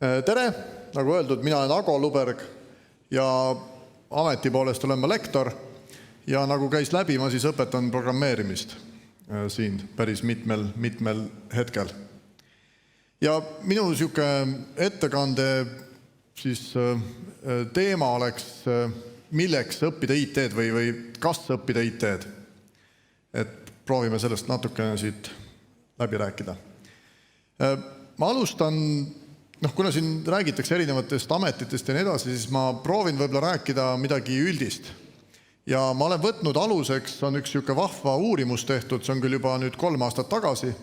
Tere, nagu öeldud, mina olen Ago Luberg ja ameti poolest olen ma lektor ja nagu käis läbi, ma siis õpetan programmeerimist siin päris mitmel hetkel. Ja minu siuke ettekande siis teema oleks, milleks õppida IT-d või kas õppida IT-d. Et proovime sellest natukene siit läbi rääkida. Ma alustan, kuna siin räägitakse erinevatest ametitest ja nii edasi, siis ma proovin võib-olla rääkida midagi üldist. Ja ma olen võtnud aluseks, on üks siuke vahva uurimus tehtud, see on küll juba nüüd 3 aastat tagasi.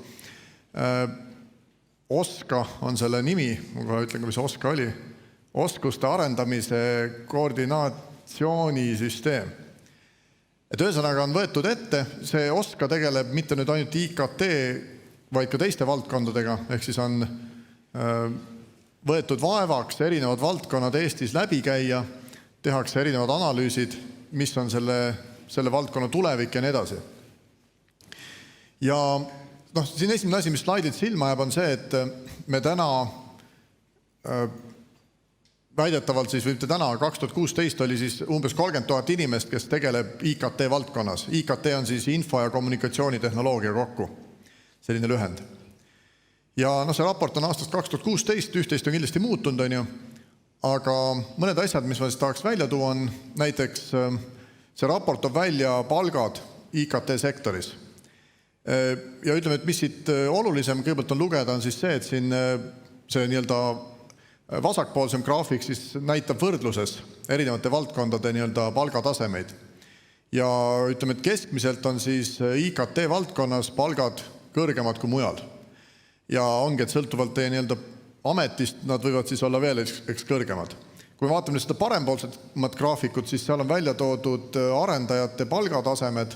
OSKA on selle nimi, ma kohe ütlen, mis OSKA oli. Oskuste arendamise koordinatsioonisüsteem. Et ühesõnaga on võetud ette, see OSKA tegeleb mitte nüüd ainult IKT, vaid ka teiste valdkondadega, ehk siis on võetud vaevaks erinevad valdkonnad Eestis läbi käia, tehakse erinevad analüüsid, mis on selle valdkonna tulevik ja nii edasi. Ja siin esimene asi, mis slaidid silma jääb, on see, et me täna väidetavalt siis, või mitte täna, 2016 oli siis umbes 30 000 inimest, kes tegeleb IKT valdkonnas. IKT on siis info- ja kommunikatsioonitehnoloogia kokku, selline lühend. Ja see raport on aastast 2016, üht-teist on kindlasti muutunud, on ju, aga mõned asjad, mis ma siis tahaks välja tuua, on näiteks see raport on välja palgad IKT sektoris. Ja ütleme, et mis siit olulisem kõigepealt on lugeda, on siis see, et siin see nii-öelda vasakpoolsem graafik siis näitab võrdluses erinevate valdkondade nii-öelda palgatasemeid. Ja ütleme, et keskmiselt on siis IKT valdkonnas palgad kõrgemad kui mujal. Ja ongi, et sõltuvalt teie nii-öelda ametist, nad võivad siis olla veel eks kõrgemad. Kui me vaatame seda parempoolsemat graafikut, siis seal on välja toodud arendajate palgatasemed.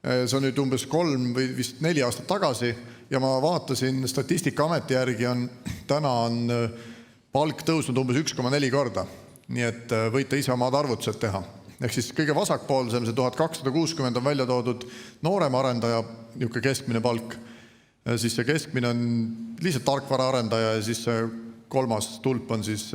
See on nüüd umbes 3 või vist 4 aastat tagasi ja ma vaatasin Statistikaameti järgi täna on palk tõusnud umbes 1,4 korda. Nii et võite ise omad arvutused teha. Ehk siis kõige vasakpoolsem, see 1260 on välja toodud noorem arendaja, niisugune keskmine palk. Siis see keskmine on lihtsalt tarkvara arendaja ja siis see 3. tulp on siis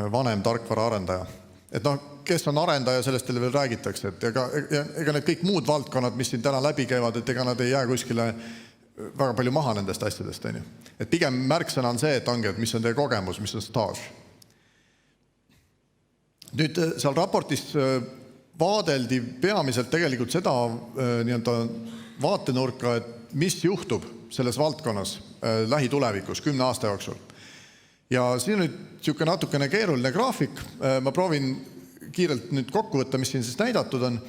vanem tarkvara arendaja. Et kes on arendaja, sellest teile veel räägitakse. Et ega need kõik muud valdkonnad, mis siin täna läbi käivad, et ega nad ei jää kuskile väga palju maha nendest asjadest. Et pigem märksõna on see, et ongi, et mis on teie kogemus, mis on staaž. Nüüd seal raportis vaadeldi peamiselt tegelikult seda nii-öelda vaatenurka, et mis juhtub selles valdkonnas lähitulevikus 10 aasta jooksul. Ja siin on nüüd siuke natukene keeruline graafik. Ma proovin kiirelt nüüd kokku võtta, mis siin siis näidatud on.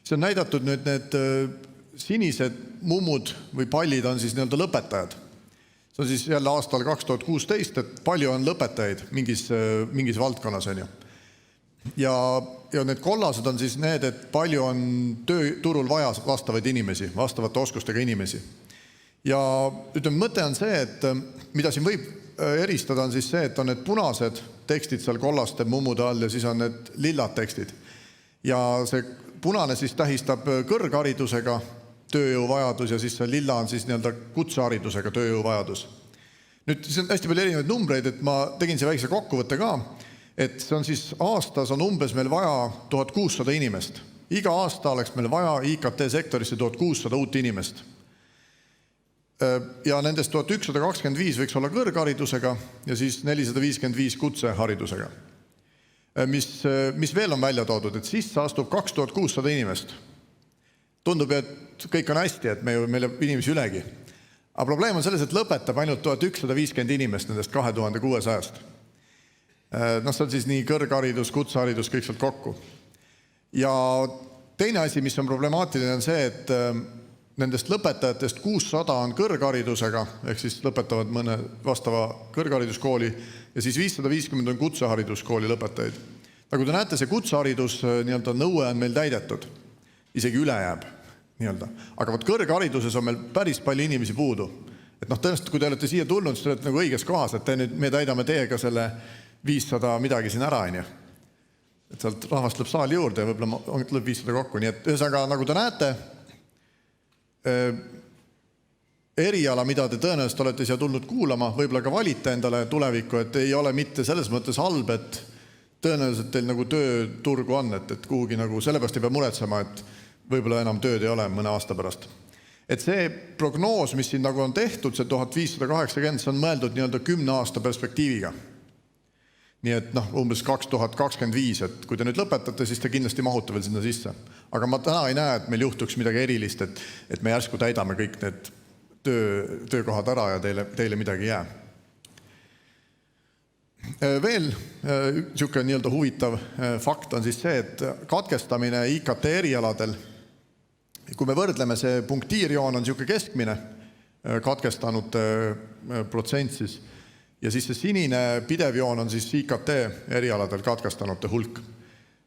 See on näidatud nüüd need sinised mummud või pallid on siis nii-öelda lõpetajad. See on siis jälle aastal 2016, et palju on lõpetajaid mingis valdkonnas on ju. Ja need kollased on siis need, et palju on tööturul vaja vastavaid inimesi, vastavate oskustega inimesi. Ja ütleme, mõte on see, et mida siin võib eristada on siis see, et on need punased tekstid seal kollaste mummude all ja siis on need lillad tekstid. Ja see punane siis tähistab kõrgharidusega tööjõuvajadus ja siis see lilla on siis nii-öelda kutseharidusega tööjõuvajadus. Nüüd siis on hästi palju erinevaid numbreid, et ma tegin see väikse kokkuvõtte ka, et see on siis aastas on umbes meil vaja 1600 inimest. Iga aasta oleks meil vaja IKT sektorisse 1600 uut inimest. Ja nendest 1125 võiks olla kõrgharidusega ja siis 455 kutseharidusega. Mis veel on välja toodud, et sisse astub 2600 inimest. Tundub, et kõik on hästi, et meil inimesi ülegi. Aga probleem on selles, et lõpetab ainult 1150 inimest nendest 2600-st. See on siis nii kõrgharidus, kutseharidus, kõik sealt kokku. Ja teine asi, mis on problemaatiline, on see, et nendest lõpetajatest 600 on kõrgharidusega, ehk siis lõpetavad mõne vastava kõrghariduskooli ja siis 550 on kutsehariduskooli lõpetajaid. Nagu te näete, see kutseharidus nõue on meil täidetud, isegi üle jääb. Aga kõrghariduses on meil päris palju inimesi puudu. Et tõenäoliselt, kui te olete siia tulnud, siis te olete nagu õiges kohas, et me täidame teiega selle 500 midagi siin ära. Et sealt rahvast tuleb saali juurde ja võib-olla tuleb 500 kokku. Nii et ühesõnaga, nagu te näete, eriala, mida te tõenäoliselt olete siia tulnud kuulama, võib-olla ka valite endale tulevikku, et ei ole mitte selles mõttes halb, et tõenäoliselt teil nagu tööturgu on, et kuhugi nagu sellepärast ei pea muretsema, et võib-olla enam tööd ei ole mõne aasta pärast. Et see prognoos, mis siin nagu on tehtud, see 1580, see on mõeldud nii-öelda 10 aasta perspektiiviga. Nii et umbes 2025, et kui te nüüd lõpetate, siis te kindlasti mahute veel sinna sisse. Aga ma täna ei näe, et meil juhtuks midagi erilist, et me järsku täidame kõik need töökohad ära ja teile midagi ei jää. Veel niisugune nii-öelda huvitav fakt on siis see, et katkestamine IKT erialadel, kui me võrdleme, see punktiirjoon on niisugune keskmine katkestanute protsent siis, ja siis see sinine pidevjoon on siis IKT erialadel katkestanute hulk.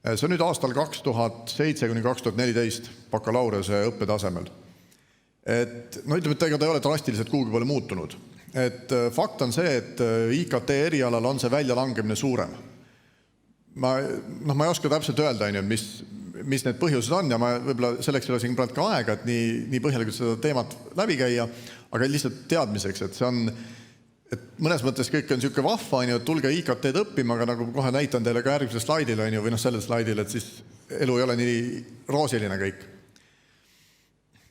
See on nüüd aastal 2007–2014 bakalaureuse õppetasemel. Et, ütleme, et ega ta ei ole drastiliselt kuhugi pole muutunud. Et fakt on see, et IKT erialal on see väljalangemine suurem. Ma ei oska täpselt öelda, mis need põhjused on ja ma võib-olla selleks ei ole siin praegu ka aega, et nii põhjalikult seda teemat läbi käia, aga lihtsalt teadmiseks, et see on, et mõnes mõttes kõik on niisugune vahva, et tulge IKT-d õppima, aga nagu kohe näitan teile ka järgmisel slaidil, või sellel slaidil, et siis elu ei ole nii roosiline kõik.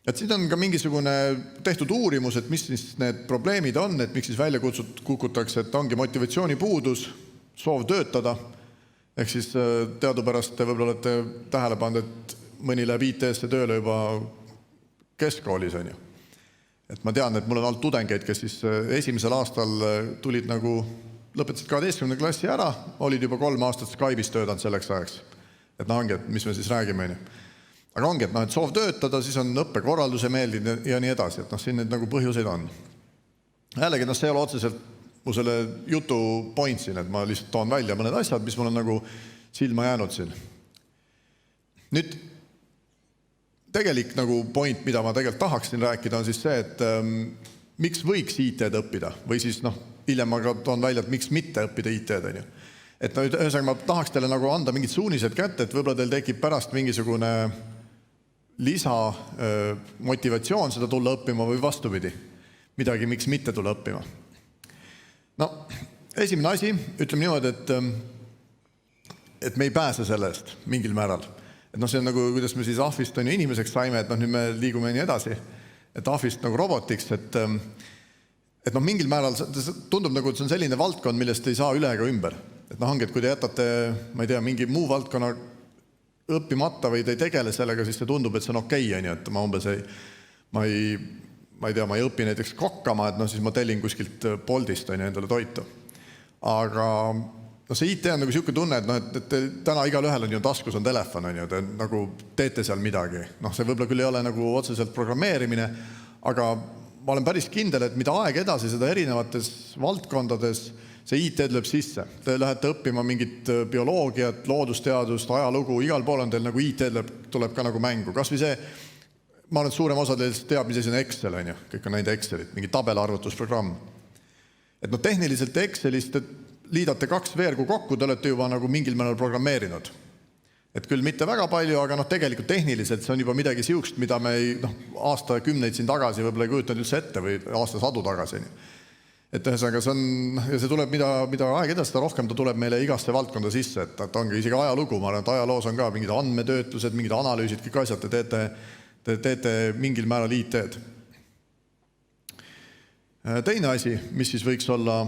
Et siin on ka mingisugune tehtud uurimus, et mis siis need probleemid on, et miks siis välja kukutakse, et ongi motivatsiooni puudus, soov töötada. Ehk siis teadupärast te võib-olla olete tähele pannud, et mõni läheb IT-sse tööle juba keskkoolis, on ju. Et ma tean, et mul on olnud tudengeid, kes siis esimesel aastal tulid nagu, lõpetasid 12. klassi ära, olid juba 3 aastat Skype'is töötanud selleks ajaks. Et ongi, et mis me siis räägime. Aga ongi, et soov töötada, siis on õppekorralduse meeldib ja nii edasi, et siin need nagu põhjuseid on. Jällegi, see ei ole otseselt mu selle jutu point siin, et ma lihtsalt toon välja mõned asjad, mis mul on nagu silma jäänud siin. Nüüd, tegelik nagu point, mida ma tegelikult tahaksin rääkida, on siis see, et miks võiks IT-d õppida, või siis hiljem ma ka toon välja, et miks mitte õppida IT-d, on ju. Et ühesõnaga ma tahaks teile nagu anda mingid suunised kätte, et võib-olla teil tekib pärast mingisugune lisa motivatsioon seda tulla õppima või vastupidi. Midagi, miks mitte tulla õppima. Esimene asi, ütleme niimoodi, et me ei pääse sellest mingil määral. Et see on nagu, kuidas me siis ahvist on ju inimeseks saime, et nüüd me liigume nii edasi, et ahvist nagu robotiks, et mingil määral tundub nagu, et see on selline valdkond, millest ei saa üle ega ümber. Et ongi, et kui te jätate, ma ei tea, mingi muu valdkonna õppimata või te ei tegele sellega, siis see tundub, et see on okei, et ma umbes ei õpi näiteks kokkama, et siis ma tellin kuskilt Boltist endale toitu. Aga see IT on nagu niisugune tunne, et täna igal ühel on ju taskus on telefon, te nagu teete seal midagi. See võib-olla küll ei ole nagu otseselt programmeerimine, aga ma olen päris kindel, et mida aeg edasi seda erinevates valdkondades see IT lööb sisse. Te lähete õppima mingit bioloogiat, loodusteadust, ajalugu, igal pool on teil nagu IT tuleb ka nagu mängu. Kas või see, ma olen suurem osa teil teab, mis asi on Excel, on ju. Kõik on näinud Excelit, mingi tabelarvutusprogramm. Et tehniliselt Excelist liidate 2 veergu kokku, te olete juba nagu mingil määral programmeerinud. Et küll mitte väga palju, aga tegelikult tehniliselt see on juba midagi siukest, mida me aastakümneid siin tagasi võib-olla ei kujutanud üldse ette või aastasadu tagasi. Et ühesõnaga see tuleb, mida aeg edasi, rohkem ta tuleb meile igasse valdkonda sisse, et ongi isegi ajalugu, ma arvan, et ajaloos on ka mingid andmetöötlused, mingid analüüsid, kõik asjad te teete mingil määral IT-d. Teine asi, mis siis võiks olla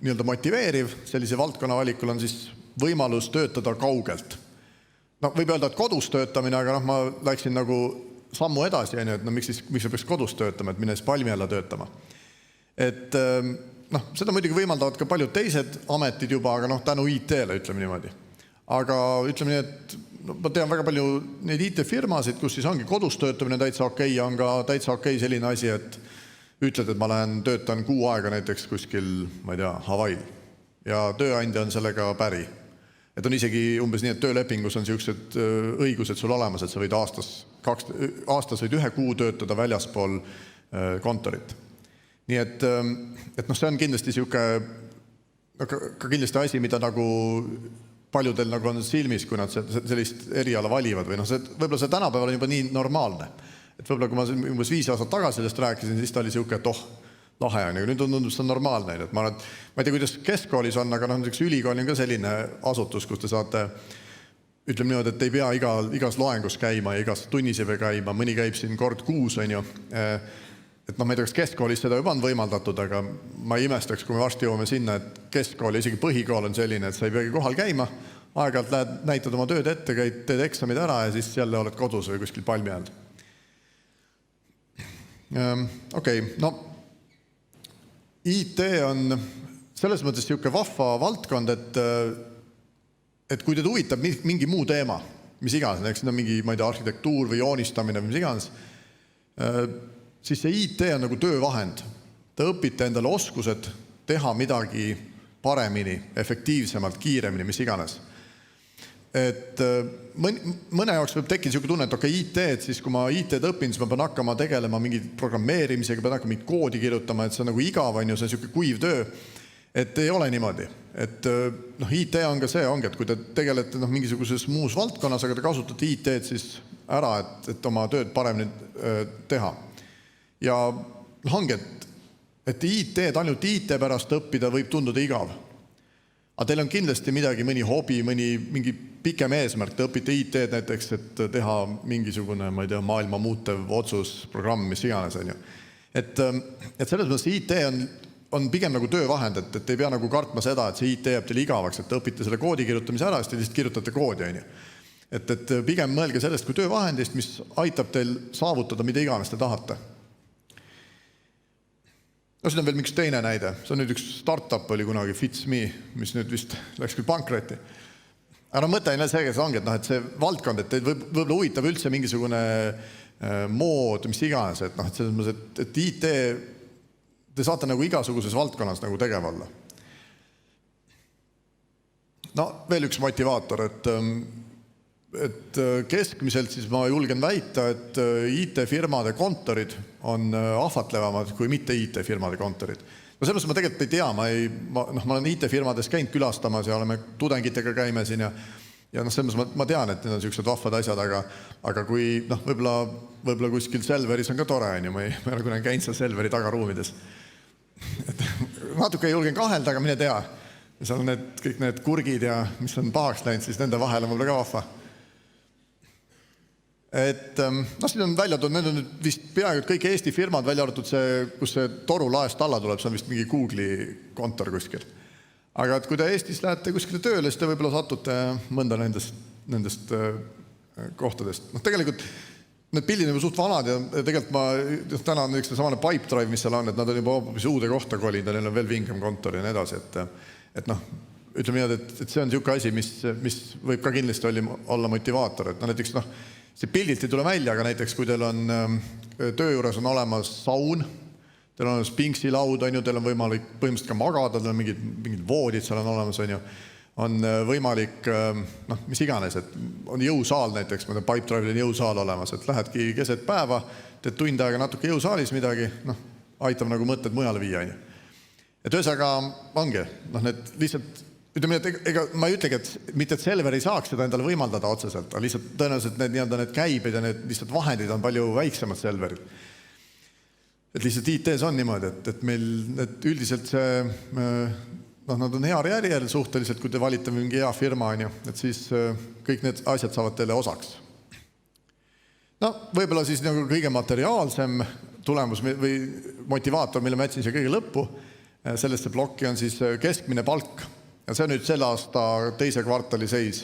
nii-öelda motiveeriv sellise valdkonna valikul, on siis võimalus töötada kaugelt. Võib öelda, et kodus töötamine, aga ma läksin nagu sammu edasi, et miks sa peaks kodus töötama, et minnes palmi alla töötama. Et seda muidugi võimaldavad ka paljud teised ametid juba, aga tänu IT-le, ütleme niimoodi. Aga ütleme nii, et ma tean väga palju neid IT-firmasid, kus siis ongi kodus töötamine täitsa okei, ja on ka täitsa okei selline asi, et ütled, et ma töötan 6 aega näiteks kuskil, ma ei tea, Hawaii'l ja tööandja on sellega päri. Et on isegi umbes nii, et töölepingus on sellised õigused sul olemas, et sa võid aastas võid 1 kuu töötada väljaspool kontorit. Nii et see on kindlasti ka kindlasti asi, mida nagu paljudel nagu on silmis, kui nad sellist eriala valivad või võib-olla see tänapäeval on juba nii normaalne. Et võib-olla kui ma umbes 5 aastat tagasi sellest rääkisin, siis ta oli siuke, et lahe on, nüüd tundub see normaalne. Et ma ei tea, kuidas keskkoolis on, aga ülikooli on ka selline asutus, kus te saate, ütleme niimoodi, et ei pea igas loengus käima ja igas tunnis ei pea käima, mõni käib siin kord kuus, on ju. Et ma ei tea, kas keskkoolis seda juba on võimaldatud, aga ma ei imestaks, kui me varsti jõuame sinna, et keskkool ja isegi põhikool on selline, et sa ei peagi kohal käima, aeg-ajalt lähed, näitad oma tööd ette, teed eksamid ära ja siis jälle oled kodus või kuskil palmi all. Okei, no IT on selles mõttes siuke vahva valdkond, et kui teid huvitab mingi muu teema, mis iganes, näiteks mingi, ma ei tea, arhitektuur või joonistamine või mis iganes, siis see IT on nagu töövahend. Te õpite endale oskused teha midagi paremini, efektiivsemalt, kiiremini, mis iganes. Et mõne jaoks võib tekkida siuke tunne, et okei, IT, et siis kui ma IT-d õpin, siis ma pean hakkama tegelema mingi programmeerimisega, pean hakkama mingit koodi kirjutama, et see on nagu igav, on ju, see on siuke kuiv töö. Et ei ole niimoodi. Et IT on ka see, ongi, et kui te tegelete mingisuguses muus valdkonnas, aga te kasutate IT-d siis ära, et oma tööd paremini teha. Ja ongi, et IT-d ainult IT pärast õppida võib tunduda igav. Aga teil on kindlasti midagi, mõni hobi, mingi pikem eesmärk, te õpite IT-d näiteks, et teha mingisugune, ma ei tea, maailma muutev otsus, programm, mis iganes on ju. Et selles mõttes IT on pigem nagu töövahend, et ei pea nagu kartma seda, et see IT jääb teile igavaks, et te õpite selle koodi kirjutamise ära, siis te lihtsalt kirjutate koodi on ju. Et pigem mõelge sellest kui töövahendist, mis aitab teil saavutada, mida iganes te tahate. No siin on veel üks teine näide. See on nüüd üks startup oli kunagi FitsMe, mis nüüd vist läks küll pankrotti. Aga mõte on see, et ongi, et see valdkond, et teid võib-olla huvitab üldse mingisugune mood, mis iganes, et selles mõttes, et IT, te saate nagu igasuguses valdkonnas nagu tegev olla. No veel üks motivaator, et keskmiselt siis ma julgen väita, et IT-firmade kontorid on ahvatlevamad kui mitte IT-firmade kontorid. No selles ma tegelikult ei tea, ma olen IT-firmades käinud külastamas ja oleme tudengitega käime siin ja selles ma tean, et need on sellised vahvad asjad, aga kui võib-olla kuskil Selveris on ka tore, ma ei ole kunagi käinud seal Selveri tagaruumides. Natuke julgen kahelda, aga mine tea. Seal on kõik need kurgid ja mis on pahaks läinud, siis nende vahel on mulle ka vahva. Et siin on välja tulnud, need on nüüd vist peaaegu kõik Eesti firmad välja arvatud see, kus see toru laest alla tuleb, see on vist mingi Google'i kontor kuskil. Aga et kui te Eestis lähete kuskile tööle, siis te võib-olla satute mõnda nendest kohtadest. Tegelikult need pildid on juba suht vanad ja tegelikult ma täna on üks samane Pipedrive, mis seal on, et nad on juba hoopis uude kohta kolinud ja neil on veel vingem kontor ja nii edasi. Et ütleme nii, et see on siuke asi, mis võib ka kindlasti olla motivaator. Et näiteks see pildilt ei tule välja, aga näiteks kui teil on töö juures on olemas saun, teil on pingsilaud, on ju, teil on võimalik põhimõtteliselt ka magada, teil on mingid voodid seal on olemas, on võimalik, mis iganes, et on jõusaal näiteks, ma tean, Pipedrive'il on jõusaal olemas, et lähedki keset päeva, teed tund aega natuke jõusaalis midagi, aitab nagu mõtted mujale viia, on ju. Et ühesõnaga ongi, need lihtsalt ütleme, et ma ei ütlegi, et mitte et Selver ei saaks seda endale võimaldada otseselt, aga lihtsalt tõenäoliselt need käibed ja need lihtsalt vahendid on palju väiksemad Selveril. Et lihtsalt IT-s on niimoodi, et meil üldiselt see, nad on hea järjel suhteliselt, kui te valite mingi hea firma, on ju, et siis kõik need asjad saavad teile osaks. Võib-olla siis nagu kõige materiaalsem tulemus või motivaator, mille ma jätsin siia kõige lõppu, sellesse plokki on siis keskmine palk. Ja see on nüüd selle aasta teise kvartali seis.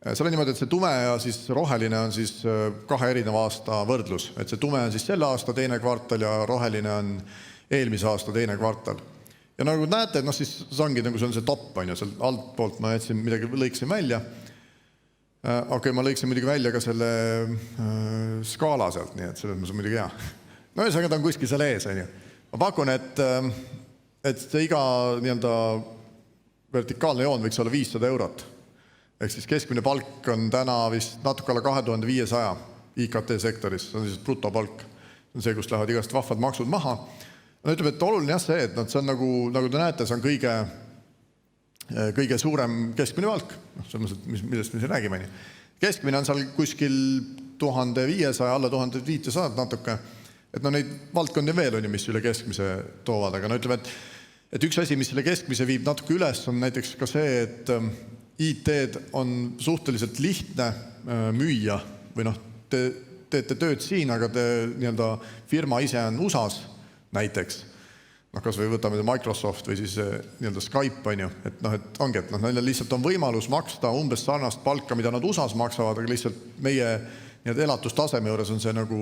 See on niimoodi, et see tume ja siis roheline on siis 2 erineva aasta võrdlus. Et see tume on siis selle aasta teine kvartal ja roheline on eelmise aasta teine kvartal. Ja nagu näete, siis see ongi nagu see on see top, on ju, seal altpoolt ma jätsin midagi, lõiksin välja. Okei, ma lõiksin muidugi välja ka selle skaala sealt, nii et selles mõttes on muidugi hea. Ühesõnaga ta on kuskil seal ees, on ju. Ma pakun, et see iga nii-öelda vertikaalne joon võiks olla 500 eurot. Ehk siis keskmine palk on täna vist natuke alla 2500 IKT sektoris, see on siis brutopalk. See on see, kust lähevad igast vahvad maksud maha. Ütleme, et oluline see, et see on nagu te näete, see on kõige suurem keskmine palk. Millest me siin räägime. Keskmine on seal kuskil 1500, alla 1500 natuke, et no neid valdkondi veel on ju, mis üle keskmise toovad, aga no ütleme, et üks asi, mis selle keskmise viib natuke üles, on näiteks ka see, et IT-d on suhteliselt lihtne müüa või noh, te teete tööd siin, aga te nii-öelda firma ise on USAs näiteks. Noh, kas või võtame Microsoft või siis nii-öelda Skype on ju, et noh, et ongi, et noh, neil lihtsalt on võimalus maksta umbes sarnast palka, mida nad USAs maksavad, aga lihtsalt meie nii-öelda elatustaseme juures on see nagu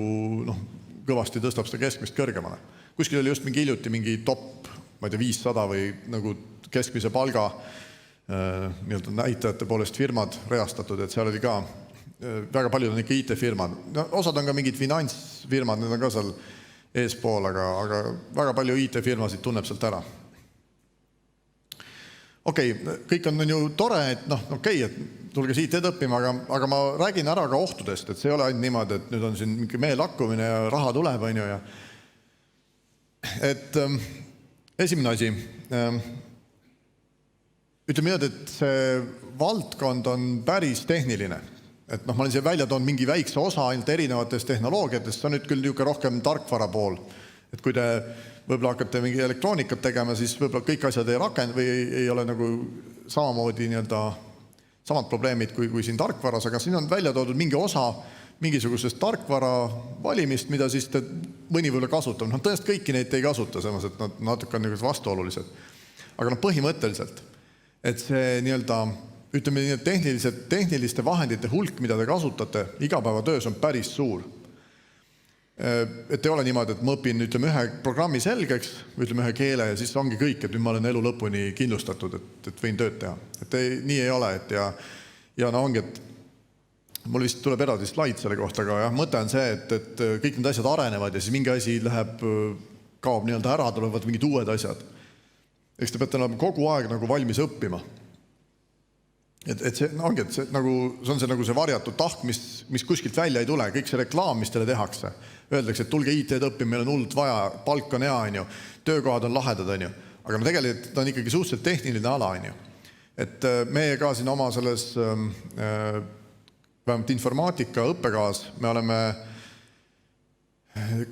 noh, kõvasti tõstab seda keskmist kõrgemale. Kuskil oli just mingi hiljuti mingi top, ma ei tea, 500 või nagu keskmise palga nii-öelda näitajate poolest firmad reastatud, et seal oli ka väga paljud on ikka IT-firmad. No, osad on ka mingid finantsfirmad, need on ka seal eespool, aga väga palju IT-firmasid tunneb sealt ära. Okei, kõik on ju tore, et noh, okei, et tulge IT-d õppima, aga ma räägin ära ka ohtudest, et see ei ole ainult niimoodi, et nüüd on siin mingi meelakkumine ja raha tuleb, on ju, ja et esimene asi, ütleme nii, et see valdkond on päris tehniline. Et noh, ma olen siia välja toonud mingi väikse osa ainult erinevatest tehnoloogiatest, see on nüüd küll niisugune rohkem tarkvara pool. Et kui te võib-olla hakkate mingi elektroonikat tegema, siis võib-olla kõik asjad ei rakenda või ei ole nagu samamoodi nii-öelda samad probleemid kui siin tarkvaras, aga siin on välja toodud mingi osa mingisugusest tarkvara valimist, mida siis te mõni võib-olla kasutab. No tõenäoliselt kõiki neid ei kasuta, selles, et nad natuke on vastuolulised. Aga noh, põhimõtteliselt, et see nii-öelda ütleme nii, et tehniliste vahendite hulk, mida te kasutate igapäevatöös on päris suur. Et ei ole niimoodi, et ma õpin ütleme, ühe programmi selgeks, ütleme ühe keele ja siis ongi kõik, et nüüd ma olen elu lõpuni kindlustatud, et võin tööd teha. Et nii ei ole, et ja no ongi, et mul vist tuleb eraldi slaid selle kohta, aga jah, mõte on see, et kõik need asjad arenevad ja siis mingi asi kaob nii-öelda ära, tulevad mingid uued asjad. Eks te peate kogu aeg nagu valmis õppima. Et see ongi, et see on see varjatud tahk, mis kuskilt välja ei tule, kõik see reklaam, mis teile tehakse. Öeldakse, et tulge IT-d õppima, meil on hullult vaja, palk on hea, on ju, töökohad on lahedad, on ju. Aga no tegelikult ta on ikkagi suhteliselt tehniline ala, on ju. Et meie ka siin oma selles vähemalt informaatika õppekaas, me oleme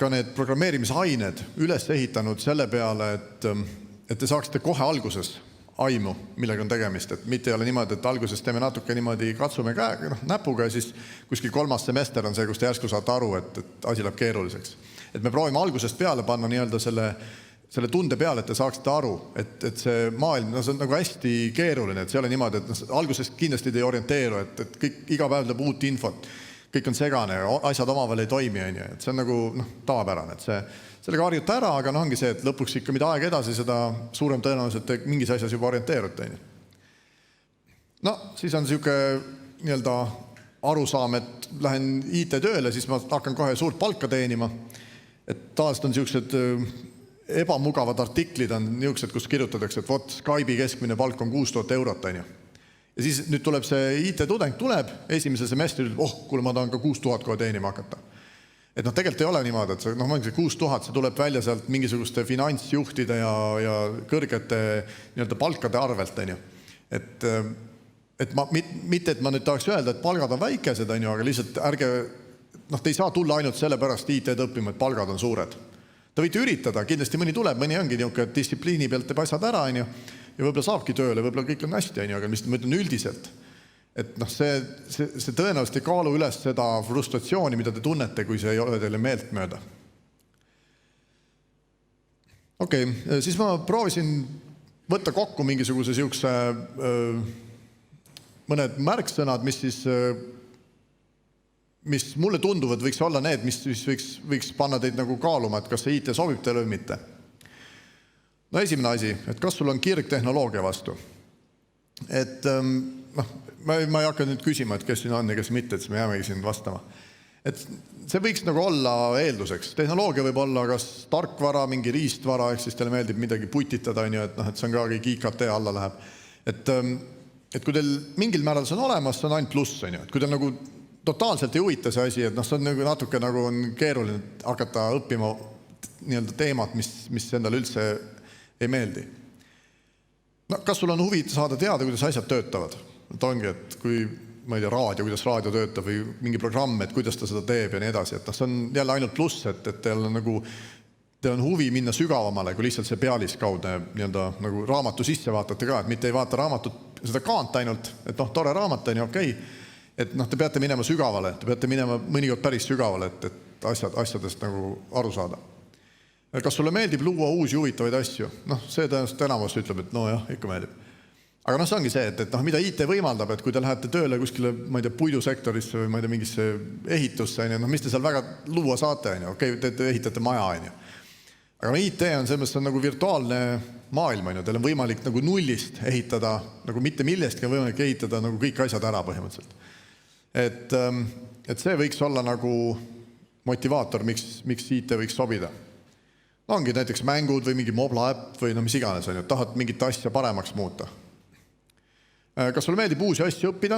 ka need programmeerimisained üles ehitanud selle peale, et te saaksite kohe alguses aimu, millega on tegemist, et mitte ei ole niimoodi, et alguses teeme natuke niimoodi, katsume näpuga ja siis kuskil 3. semester on see, kus te järsku saate aru, et asi läheb keeruliseks. Et me proovime algusest peale panna nii-öelda selle tunde peale, et te saaksite aru, et see maailm, see on nagu hästi keeruline, et see ei ole niimoodi, et alguses kindlasti te ei orienteeru, et kõik iga päev tuleb uut infot, kõik on segane, asjad omavahel ei toimi, et see on nagu tavapärane, et sellega harjuta ära, aga ongi see, et lõpuks ikka mida aeg edasi, seda suurem tõenäoliselt te mingis asjas juba orienteerute. No, siis on niisugune nii-öelda arusaam, et lähen IT-tööle, siis ma hakkan kohe suurt palka teenima. Et tavaliselt on niisugused ebamugavad artiklid on niisugused, kus kirjutatakse, et vot Skype'i keskmine palk on 6000 eurot. Ja siis nüüd tuleb see IT-tudeng tuleb, esimese semestri ütleb, kuule, ma tahan ka 6000 kohe teenima hakata. Et tegelikult ei ole niimoodi, et ma mõtlen, 6000, see tuleb välja sealt mingisuguste finantsjuhtide ja kõrgete nii-öelda palkade arvelt. Et mitte, et ma nüüd tahaks öelda, et palgad on väikesed, aga lihtsalt ärge, te ei saa tulla ainult selle pärast IT-d õppima, et palgad on suured. Te võite üritada, kindlasti mõni tuleb, mõni ongi niisugune, et distsipliini pealt teeb asjad ära, ja võib-olla saabki tööle, võib-olla kõik on hästi, aga mis ma ütlen üldiselt. Et see tõenäoliselt ei kaalu üles seda frustratsiooni, mida te tunnete, kui see ei ole teile meelt mööda. Okei, siis ma proovisin võtta kokku mingisuguse siukse mõned märksõnad, mis mulle tunduvad võiks olla need, mis võiks panna teid nagu kaaluma, et kas see IT sobib teile või mitte. No esimene asi, et kas sul on kirg tehnoloogia vastu. Et ma ei hakka nüüd küsima, et kes siin on ja kes mitte, et me jäämegi siin vastama. Et see võiks nagu olla eelduseks. Tehnoloogia võib olla kas tarkvara, mingi riistvara, ehk siis teile meeldib midagi putitada, et see on ka kõik IKT alla läheb. Et kui teil mingil määral see on olemas, see on ainult pluss. Et kui teil nagu totaalselt ei huvita see asi, et see on nagu natuke nagu on keeruline hakata õppima nii-öelda teemat, mis endale üldse ei meeldi. No, kas sul on huvi saada teada, kuidas asjad töötavad? Et ongi, et kui ma ei tea, raadio, kuidas raadio töötab või mingi programm, et kuidas ta seda teeb ja nii edasi. Et see on jälle ainult pluss, et teil on huvi minna sügavamale, kui lihtsalt see pealiskaudne nagu raamatu sisse vaatate ka, et mitte ei vaata raamatut, seda kaant ainult, et tore raamat on ju, okei. Et te peate minema sügavale, te peate minema mõnikord päris sügavale, et asjadest nagu aru saada. Kas sulle meeldib luua uusi huvitavaid asju? See tõenäoliselt enamus ütleb, et jah, ikka meeldib. Aga see ongi see, et mida IT võimaldab, et kui te lähete tööle kuskile, ma ei tea, puidusektorisse või ma ei tea, mingisse ehitusse, mis te seal väga luua saate, okei, te ehitate maja, aga IT on selles on nagu virtuaalne maailm, teil on võimalik nagu nullist ehitada, nagu mitte millestki on võimalik ehitada nagu kõik asjad ära põhimõtteliselt. Et see võiks olla nagu motivaator, miks IT võiks sobida. Ongi näiteks mängud või mingi mobla äpp või mis iganes on, tahad mingit asja paremaks muuta. Kas sulle meeldib uusi asju õppida?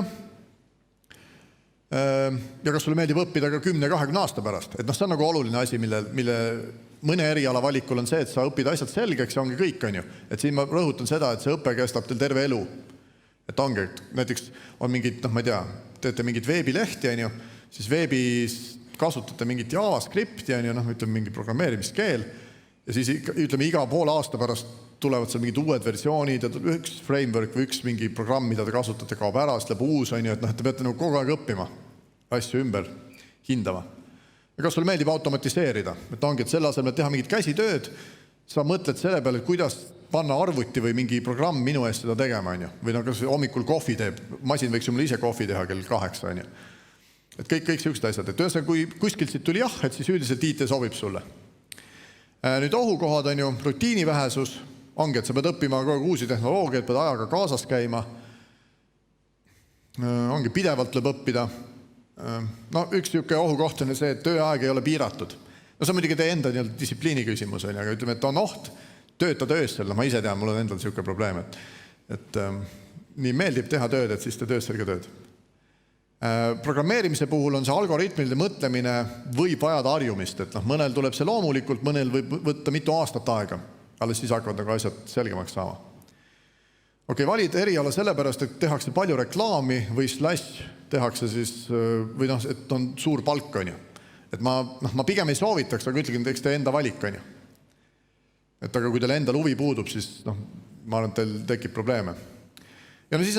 Ja kas sulle meeldib õppida ka 10-20 aasta pärast? Et see on nagu oluline asi, mille mõne eriala valikul on see, et sa õpid asjad selgeks ja ongi kõik, on ju. Et siin ma rõhutan seda, et see õpe kestab teil terve elu. Et ongi, et näiteks on mingid, ma ei tea, teete mingit veebilehti, on ju, siis veebis kasutate mingit JavaScripti, on ju, ütleme mingi programmeerimiskeel ja siis ütleme iga poole aasta pärast tulevad seal mingid uued versioonid ja üks framework või üks mingi programm, mida te kasutate, kaob ära, siis läheb uus, on ju, et te peate nagu kogu aeg õppima asju ümber hindama. Ja kas sulle meeldib automatiseerida? Et ongi, et selle asemel teha mingit käsitööd, sa mõtled selle peale, et kuidas panna arvuti või mingi programm minu eest seda tegema, on ju. Või kas hommikul kohvi teeb, masin võiks ju mulle ise kohvi teha kell 8, on ju. Et kõik sellised asjad. Et ühesõnaga, kui kuskilt siit tuli jah, et siis üldiselt IT sobib sulle. Nüüd ohukohad on ju rutiinivähesus, ongi, et sa pead õppima uusi tehnoloogiaid, pead ajaga kaasas käima. Ongi pidevalt tuleb õppida. Üks niisugune ohukoht on see, et tööaeg ei ole piiratud. See on muidugi teie enda distsipliini küsimus, aga ütleme, et on oht töötada öösel. Ma ise tean, mul on endal niisugune probleem, et nii meeldib teha tööd, et siis te tööstel ka tööd. Programmeerimise puhul on see algoritmilise mõtlemine võib vajada harjumist, et mõnel tuleb see loomulikult, mõnel võib võtta mitu aastat aega, alles siis hakkavad nagu asjad selgemaks saama. Okei, valid eriala sellepärast, et tehakse palju reklaami või slash tehakse siis, või et on suur palk, on ju. Et ma pigem ei soovitaks, aga ütlegin, eks te enda valik, on ju. Et aga kui teil endal huvi puudub, siis ma arvan, et teil tekib probleeme. Ja siis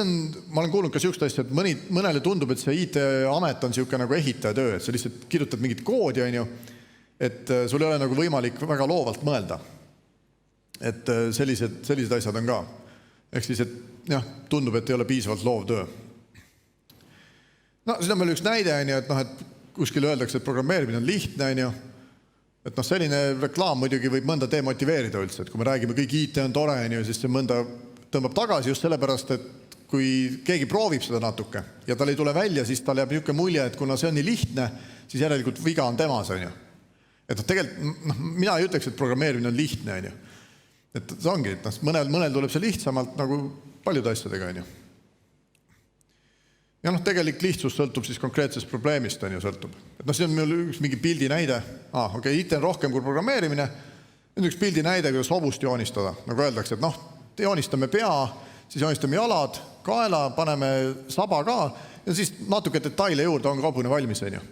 ma olen kuulnud ka niisugust asja, et mõnele tundub, et see IT-amet on niisugune nagu ehitajatöö, et sa lihtsalt kirjutad mingit koodi, on ju, et sul ei ole nagu võimalik väga loovalt mõelda. Et sellised asjad on ka. Ehk siis, et jah, tundub, et ei ole piisavalt loovtöö. Siin on meil üks näide, on ju, et kuskil öeldakse, et programmeerimine on lihtne, on ju. Et selline reklaam muidugi võib mõnda demotiveerida üldse, et kui me räägime, kõik IT on tore, on ju, siis see mõnda tõmbab tagasi just sellepärast, et kui keegi proovib seda natuke ja tal ei tule välja, siis tal jääb niisugune mulje, et kuna see on nii lihtne, siis järelikult viga on temas, on ju. Et tegelikult mina ei ütleks, et programmeerimine on lihtne, on ju. Et see ongi, et mõnel tuleb see lihtsamalt nagu paljude asjadega, on ju. Ja tegelik lihtsus sõltub siis konkreetsest probleemist, on ju, sõltub. Et see on meil üks mingi pildi näide. Okei, IT on rohkem kui programmeerimine. On üks pildi näide, kuidas hobust joonistada. Nagu öeldakse, et joonistame pea, siis joonistame jalad, kaela, paneme saba ka ja siis natuke detaile juurde on hobune valmis, on ju.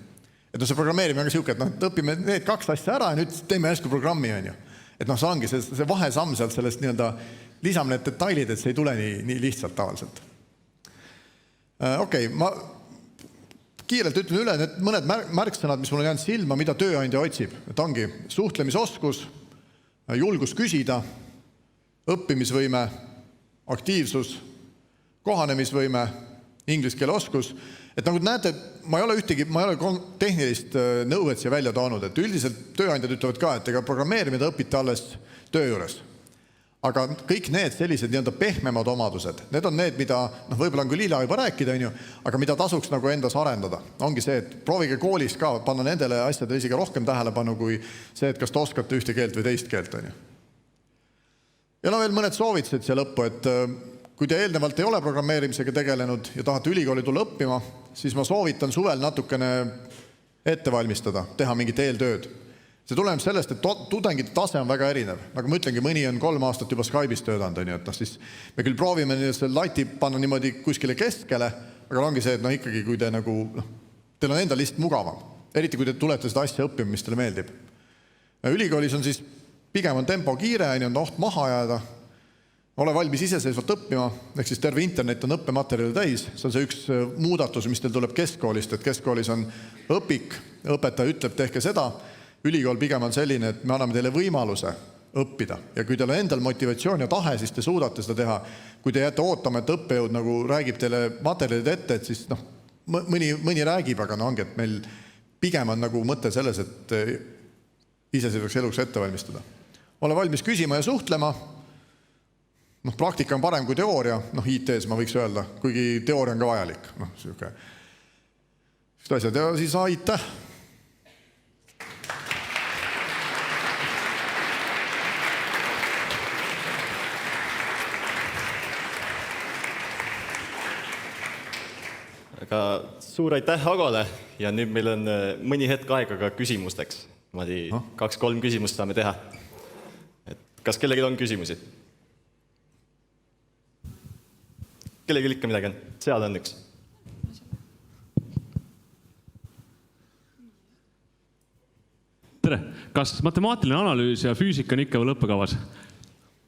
Et see programmeerimine on ka siuke, et õpime need kaks asja ära ja nüüd teeme hästi programmi, on ju. Et see ongi see vahesamm sealt sellest lisame need detailid, et see ei tule nii lihtsalt tavaliselt. Okei, ma kiirelt ütlen üle need mõned märksõnad, mis mul on jäänud silma, mida tööandja otsib. Et ongi suhtlemisoskus, julgus küsida, õppimisvõime, aktiivsus, kohanemisvõime, inglise keele oskus. Et nagu näete, ma ei ole tehnilist nõuet siia välja toonud, et üldiselt tööandjad ütlevad ka, et ega programmeerimine õpite alles töö juures. Aga kõik need sellised pehmemad omadused, need on need, mida võib-olla on küll hilja juba rääkida, aga mida tasuks nagu endas arendada. Ongi see, et proovige koolis ka panna nendele asjadele isegi rohkem tähelepanu kui see, et kas te oskate ühte keelt või teist keelt. Ja veel mõned soovitused siia lõppu, et kui te eelnevalt ei ole programmeerimisega tegelenud ja tahate ülikooli tulla õppima, siis ma soovitan suvel natukene ette valmistada, teha mingit eeltööd. See tuleneb sellest, et tudengite tase on väga erinev. Nagu ma ütlengi, mõni on 3 aastat juba Skype'is töötanud, et siis me küll proovime selle lati panna niimoodi kuskile keskele, aga ongi see, et ikkagi, kui te teil on endal lihtsalt mugavam. Eriti, kui te tulete seda asja õppima, mis teile meeldib. Ülikoolis on siis pigem on tempo kiire, on oht maha jääda, ole valmis iseseisvalt õppima, ehk siis terve internet on õppematerjali täis. See on see üks muudatus, mis teil tuleb keskkoolist, et keskkoolis on õpik, õpetaja ütleb, tehke seda. Ülikool pigem on selline, et me anname teile võimaluse õppida. Ja kui teil on endal motivatsioon ja tahe, siis te suudate seda teha. Kui te jääte ootama, et õppejõud räägib teile materjalid ette, et siis mõni räägib, aga ongi, et meil pigem on mõte selles, et iseseisvaks eluks ette valmistada. Ole valmis küsima ja suhtlema. Praktika on parem kui teooria, IT-s ma võiks öelda, kuigi teooria on ka vajalik. Sest asjad ja siis aitäh! Aga suur aitäh Agole ja nüüd meil on mõni hetk aega ka küsimusteks. 2-3 küsimust saame teha. Kas kellelgi on küsimusi? Kellelgi ikka midagi on? Seal on üks. Tere! Kas matemaatiline analüüs ja füüsika on ikka veel õppekavas?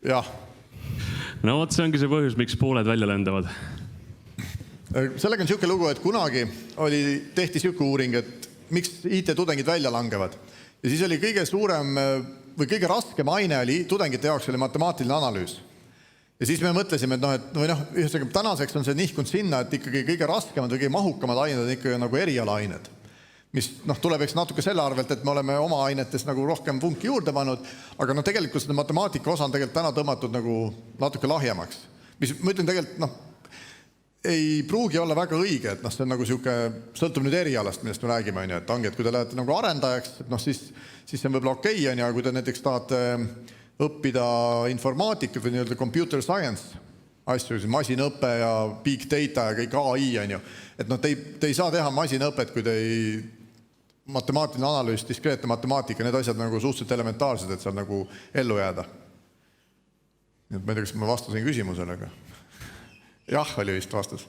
Jah. No see ongi see põhjus, miks pooled välja lendavad. Sellega on niisugune lugu, et kunagi tehti niisugune uuring, et miks IT-tudengid välja langevad. Ja siis oli kõige suurem või kõige raskem aine oli tudengite jaoks oli matemaatiline analüüs. Ja siis me mõtlesime, et tänaseks on see nihkunud sinna, et ikkagi kõige raskemad või kõige mahukamad ained on ikkagi erialaained. Mis tuleb natuke selle arvelt, et me oleme oma ainetes rohkem vunki juurde pannud, aga tegelikult seda matemaatika osa on tegelikult täna tõmmatud natuke lahjemaks. Mis ma ütlen tegelikult, ei pruugi olla väga õige, et see on sõltub nüüd erialast, millest me räägime, et ongi, et kui te lähete arendajaks, siis see on võib-olla okei, aga kui te näiteks tahate õppida informaatikat või computer science asju, masinõppe ja big data ja kõik AI, et te ei saa teha masinõpet, kui te ei matemaatiline analüüs, diskreetne matemaatika, need asjad suhteliselt elementaarsed, et seal ellu jääda. Ma ei tea, kas ma vastasin küsimusele, aga jah, oli vist vastus.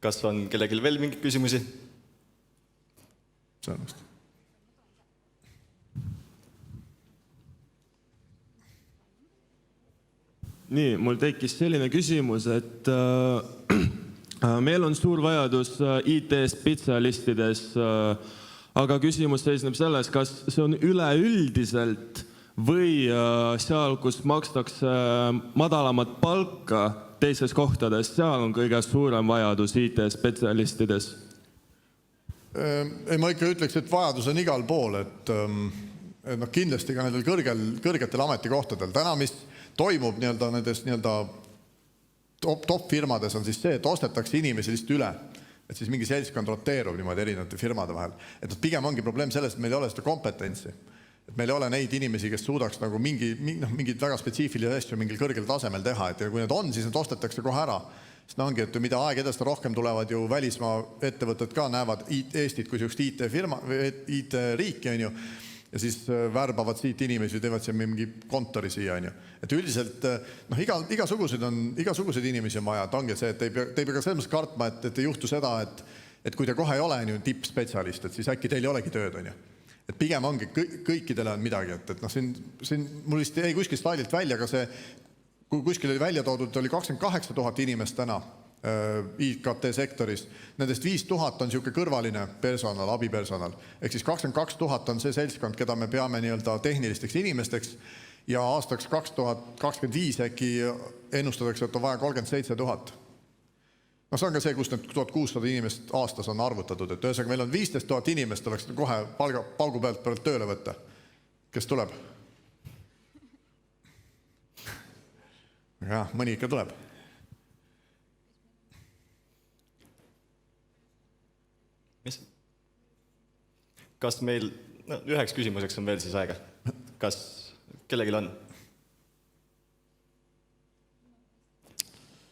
Kas on kellelgi veel mingeid küsimusi? Sõnast. Nii, mul tekkis selline küsimus, et meil on suur vajadus IT-spetsialistides, aga küsimus seisneb selles, kas see on üleüldiselt või seal, kus makstakse madalamat palka teises kohtades, seal on kõige suurem vajadus IT-spetsialistides? Ei, ma ikka ütleks, et vajadus on igal pool, et kindlasti ka nendel kõrgetel ametikohtadel. Täna, mis toimub nendes top-firmades on siis see, et ostetakse inimesi lihtsalt üle. Et siis mingi seltskond roteerub niimoodi erinevate firmade vahel. Et pigem ongi probleem sellest, et meil ei ole seda kompetentsi. Et meil ei ole neid inimesi, kes suudaks mingid väga spetsiifilisi asju mingil kõrgel tasemel teha. Et kui need on, siis need ostetakse kohe ära. Sest ongi, et mida aeg edasi rohkem tulevad ju välismaa ettevõtted ka näevad Eestit kui sellist IT-firma või IT-riiki, ja siis värbavad siit inimesi, teevad siin mingi kontori siia. Et üldiselt igasuguseid inimesi on vaja, et ongi see, et te ei pea ka selles mõttes kartma, et ei juhtu seda, et kui te kohe ei ole tippspetsialist, et siis äkki teil ei olegi tööd. Et pigem ongi, kõikidele on midagi, et siin mul vist ei kuskil slaidilt välja, aga see, kui kuskil oli välja toodud, oli 28 000 inimest täna IKT sektoris. Nendest 5000 on niisugune kõrvaline personal, abipersonal. Ehk siis 22 000 on see seltskond, keda me peame tehnilisteks inimesteks ja aastaks 2025 äkki ennustatakse, et on vaja 37 000. See on ka see, kus need 1600 inimest aastas on arvutatud, et ühesõnaga meil on 15 000 inimest, oleks kohe paugu pealt tööle võtta. Kes tuleb? Jah, mõni ikka tuleb. Mis? Kas meil, üheks küsimuseks on veel siis aega. Kas kellelgi on?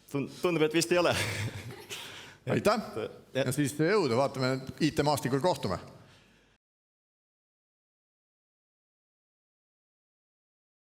Tundub, et vist ei ole. Aitäh! Ja siis jõudu, vaatame, IT-maastikul kohtume.